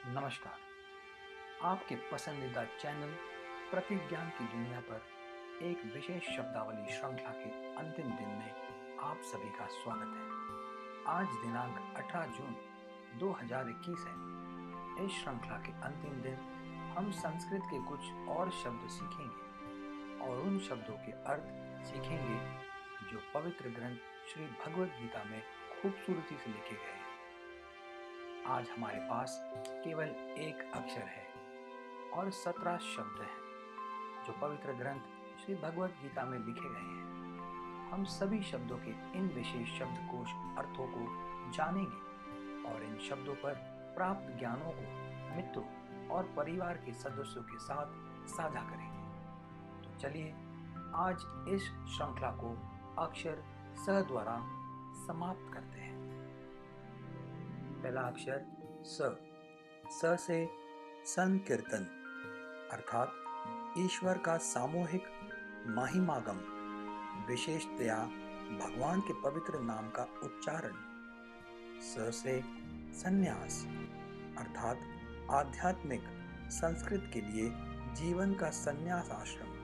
नमस्कार। आपके पसंदीदा चैनल प्रतिज्ञान की दुनिया पर एक विशेष शब्दावली श्रृंखला के अंतिम दिन में आप सभी का स्वागत है। आज दिनांक 18 जून 2021 है। इस श्रृंखला के अंतिम दिन हम संस्कृत के कुछ और शब्द सीखेंगे और उन शब्दों के अर्थ सीखेंगे जो पवित्र ग्रंथ श्री भगवद गीता में खूबसूरती से लिखे गए हैं। आज हमारे पास केवल एक अक्षर है और 17 शब्द हैं जो पवित्र ग्रंथ श्री भगवद गीता में लिखे गए हैं। हम सभी शब्दों के इन विशेष शब्दकोश अर्थों को जानेंगे और इन शब्दों पर प्राप्त ज्ञानों को मित्रों और परिवार के सदस्यों के साथ साझा करेंगे। तो चलिए आज इस श्रृंखला को अक्षर स द्वारा समाप्त करते हैं। पहला अक्षर स। स से संकीर्तन अर्थात ईश्वर का सामूहिक महिमागम, विशेषतया भगवान के पवित्र नाम का उच्चारण। स से संन्यास अर्थात आध्यात्मिक संस्कृत के लिए जीवन का संन्यास आश्रम।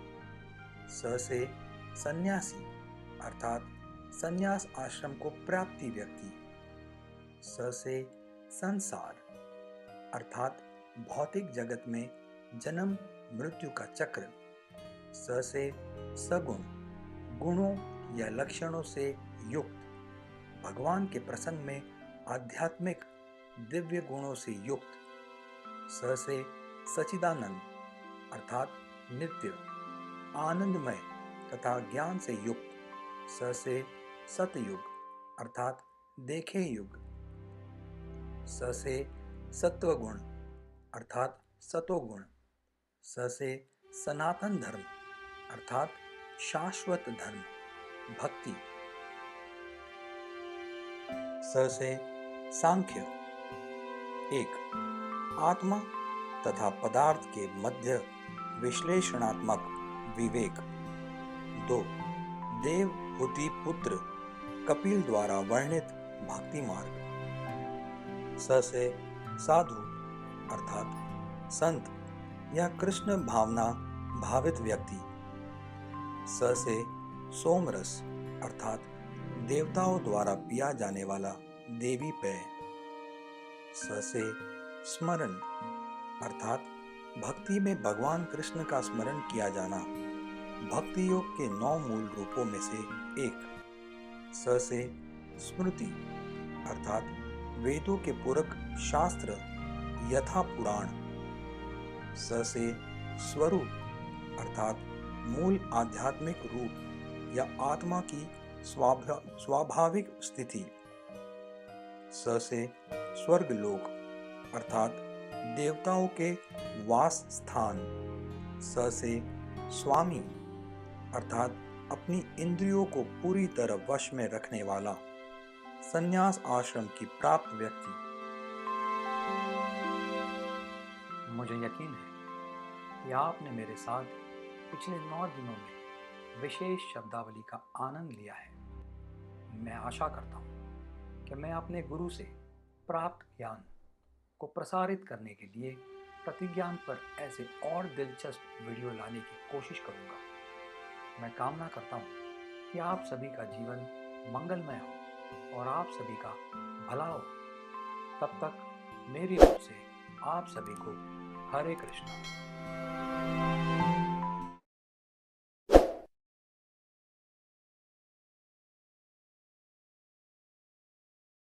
स से सन्यासी अर्थात संन्यास आश्रम को प्राप्ति व्यक्ति। स से संसार अर्थात भौतिक जगत में जन्म मृत्यु का चक्र। स से सगुण गुणों या लक्षणों से युक्त, भगवान के प्रसंग में आध्यात्मिक दिव्य गुणों से युक्त। स से सच्चिदानंद अर्थात नित्य आनंदमय तथा ज्ञान से युक्त। स से सतयुग अर्थात देखे युग। स से सत्वगुण अर्थात सतोगुण। स से सनातन धर्म अर्थात शाश्वत धर्म भक्ति। स से सांख्य एक, आत्मा तथा पदार्थ के मध्य विश्लेषणात्मक विवेक। 2, देवहूति पुत्र कपिल द्वारा वर्णित भक्ति मार्ग। स से साधु अर्थात संत या कृष्ण भावना भावित व्यक्ति। स से सोमरस अर्थात देवताओं द्वारा पिया जाने वाला देवी पेय। स से स्मरण अर्थात भक्ति में भगवान कृष्ण का स्मरण किया जाना, भक्ति योग के 9 मूल रूपों में से एक। स से स्मृति अर्थात वेदों के पूरक शास्त्र यथा पुराण। स से स्वरूप अर्थात मूल आध्यात्मिक रूप या आत्मा की स्वाभाविक स्थिति। स से स्वर्गलोक अर्थात देवताओं के वास स्थान। स से स्वामी अर्थात अपनी इंद्रियों को पूरी तरह वश में रखने वाला, संन्यास आश्रम की प्राप्त व्यक्ति। मुझे यकीन है कि आपने मेरे साथ पिछले 9 दिनों में विशेष शब्दावली का आनंद लिया है। मैं आशा करता हूँ कि मैं अपने गुरु से प्राप्त ज्ञान को प्रसारित करने के लिए प्रतिज्ञान पर ऐसे और दिलचस्प वीडियो लाने की कोशिश करूँगा। मैं कामना करता हूँ कि आप सभी का जीवन मंगलमय हो और आप सभी का भला हो। तब तक मेरी ओर से आप सभी को हरे कृष्णा।